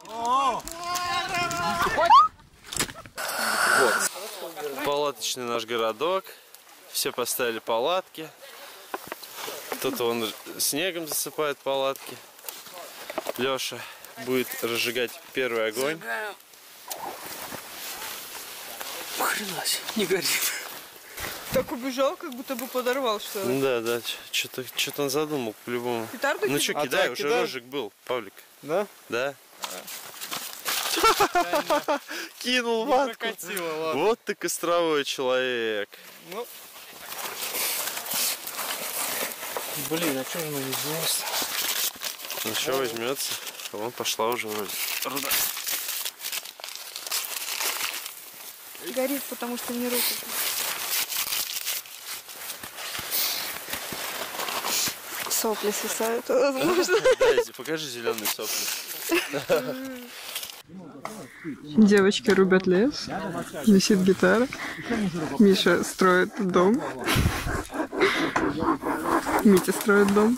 Вот. Палаточный наш городок. Все поставили палатки. Кто-то вон снегом засыпает палатки. Леша будет разжигать первый огонь. Хренась, не горит. Так убежал, как будто бы подорвал что-то. Да, что-то он задумал по-любому. Петарду Ну что, кидай, уже розжиг был, Павлик. Да? Да. Кинул ватку. Вот ты костровой человек. Ну. Блин, а что оно не взялось? Ну что возьмется? Вон пошла уже вроде. Руда. Горит, потому что не руку. Сопли свисают, возможно. Да, покажи зеленые сопли. Девочки рубят лес, висит гитара, Миша строит дом, Митя строит дом.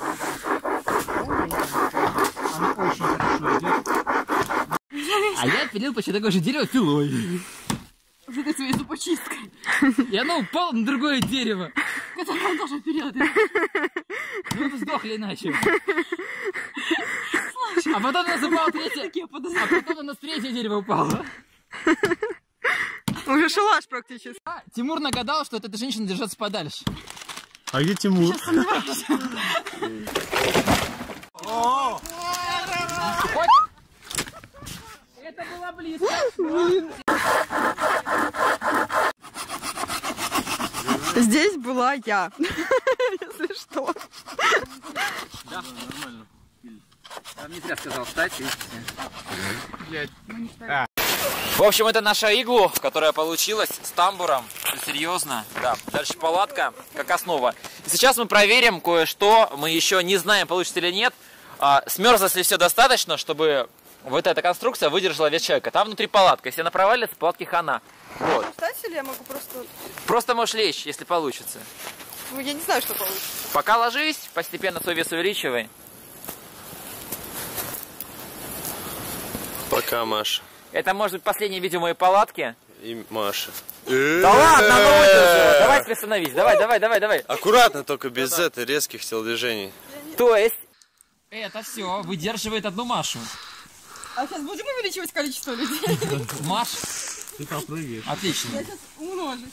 А я пилил почти такое же дерево пилой. Уже ты своей зубочисткой. И оно упало на другое дерево. Которое он тоже пилил. Ну это сдохли иначе. А потом у нас упало третье. А потом у нас третье дерево упало. Уже шалаш практически. Тимур нагадал, что от этой женщины держаться подальше. А где Тимур? Это было близко. Здесь была я, если что. Да, нормально. Я не зря сказал встать. В общем, это наша иглу, которая получилась с тамбуром. Все серьезно. Да. Дальше палатка, как основа. И сейчас мы проверим кое-что. Мы еще не знаем, получится или нет. Смерзлось ли все достаточно, чтобы вот эта конструкция выдержала вес человека. Там внутри палатка. Если она провалится, палатки хана. Вот. Встать или я могу просто... Просто можешь лечь, если получится. Ну, я не знаю, что получится. Пока ложись, постепенно свой вес увеличивай. Пока, Маша. Это может быть последнее видео моей палатки. И Маша. Да ладно, ну выдержала. Давай приостановись. Давай. Аккуратно, только без резких телодвижений. То есть... Это все выдерживает одну Машу. А сейчас будем увеличивать количество людей? Маш, Ты попрыгаешь. отлично. Я сейчас умножусь.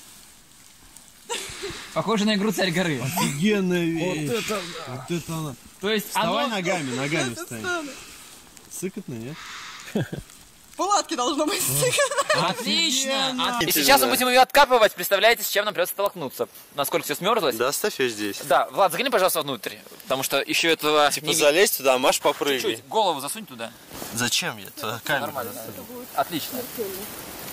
Похоже на игру «Царь горы». Офигенная вещь. Вот это она. То есть Вставай оно... ногами встань. Сыкотно, нет? Палатки должно быть. Отлично. И сейчас мы будем ее откапывать. Представляете, с чем нам придется столкнуться? Насколько все смерзлось? Да, оставь ее здесь. Да, Влад, загляни, пожалуйста, внутрь. Потому что еще этого... Типа залезь туда, а Маш попрыгай. Чуть-чуть, голову засунь туда. Зачем я? Это камера. Нормально. Отлично.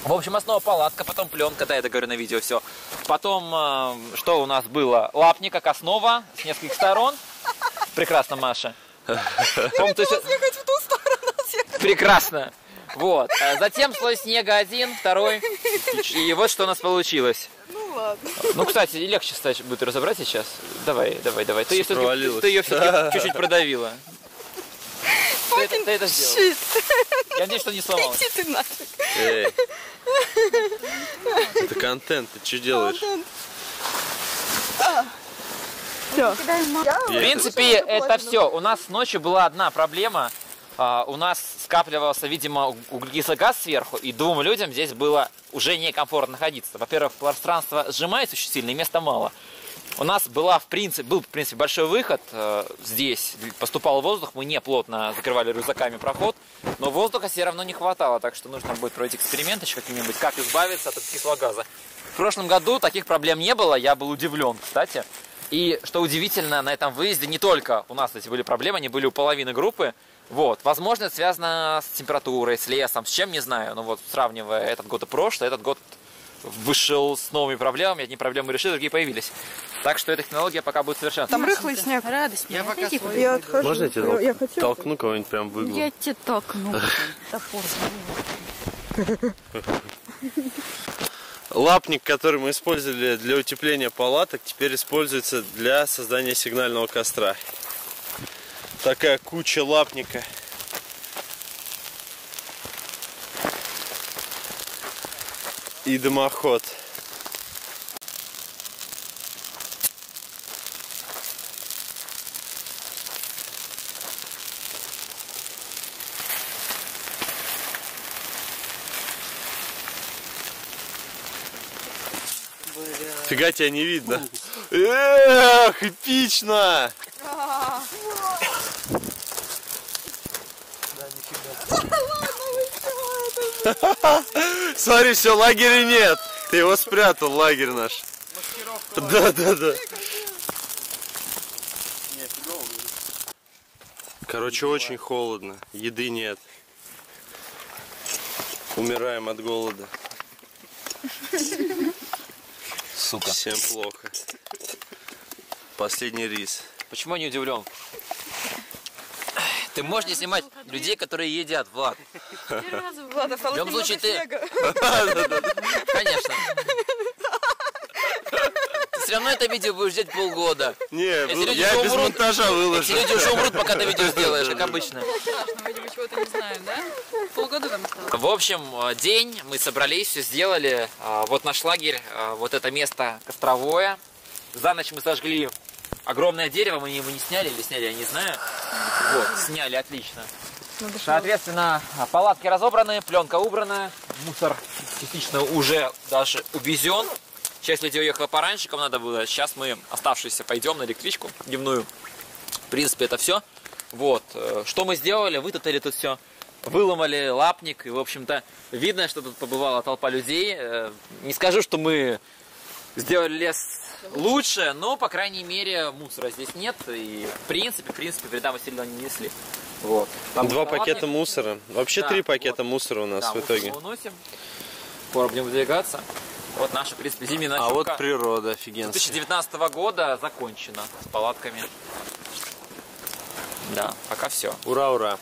В общем, основа палатка, потом пленка, да, я договорю на видео, все. Потом, что у нас было? Лапник как основа с нескольких сторон. Прекрасно, Маша. Съехать в ту сторону. Прекрасно. Вот. Затем слой снега один, второй. И вот что у нас получилось. Ну ладно. Ну, кстати, легче стать будет разобрать сейчас. Давай. Ты ее Провалилась. все-таки чуть-чуть продавила. Ты это сделала. Я надеюсь, что не сломалась. Иди ты нафиг. Эй. Это контент, ты что делаешь? Все. В принципе, это все. У нас ночью была одна проблема. У нас скапливался, видимо, углекислый газ сверху, и двум людям здесь было уже некомфортно находиться. Во-первых, пространство сжимается очень сильно, и места мало. У нас был, в принципе, большой выход. Здесь поступал воздух, мы не плотно закрывали рюкзаками проход, но воздуха все равно не хватало, так что нужно будет проводить эксперименты какие-нибудь, как избавиться от углекислого газа. В прошлом году таких проблем не было, я был удивлен, кстати. И, что удивительно, на этом выезде не только у нас эти были проблемы, они были у половины группы. Вот. Возможно, это связано с температурой, с лесом, с чем, не знаю. Но вот сравнивая этот год и прошлый, этот год вышел с новыми проблемами. Одни проблемы решили, другие появились. Так что эта технология пока будет совершенно. Там рыхлый снег. Радость. Я пока отхожу. Можно я тебя Я хотела. толкну кого-нибудь прям в иглу? Я тебе толкну. Топор. Лапник, который мы использовали для утепления палаток, теперь используется для создания сигнального костра. Такая куча лапника и дымоход. Фига тебя не видно. Эх, эпично! Смотри, все, лагеря нет. Ты его спрятал, лагерь наш. Да. Короче, очень холодно. Еды нет. Умираем от голода. Сука. Всем плохо. Последний рис. Почему я не удивлен? Ты можешь не снимать людей, которые едят, Влад. Ладно, В любом случае ты... Конечно. Ты все равно это видео будешь ждать полгода. Не, Если я без монтажа Эти выложу. люди уже умрут, пока ты видео сделаешь, как обычно. Страшно, мы чего-то не знаем, да? Полгода там осталось. В общем, день, мы собрались, все сделали. Вот наш лагерь, вот это место костровое. За ночь мы сожгли огромное дерево, мы его не сняли или сняли, я не знаю. Вот, сняли, отлично. Соответственно, палатки разобраны, пленка убрана, мусор частично уже даже увезен. Часть людей уехала пораньше, кому надо было. Сейчас мы, оставшиеся, пойдем на электричку дневную. В принципе, это все. Вот, что мы сделали, вытоптали тут все. Выломали лапник, и, в общем-то, видно, что тут побывала толпа людей. Не скажу, что мы сделали лес лучше, но, по крайней мере, мусора здесь нет, и, в принципе, вреда мы сильно не несли. Вот. Там 2 лапник. пакета мусора. Вообще Да, 3 пакета вот. мусора у нас Да, в итоге. мы уносим. Скоро будем выдвигаться. Вот наша, в принципе, зимняя А ночевка вот природа офигенная. 2019 года закончена с палатками. Да, пока все. Ура, ура.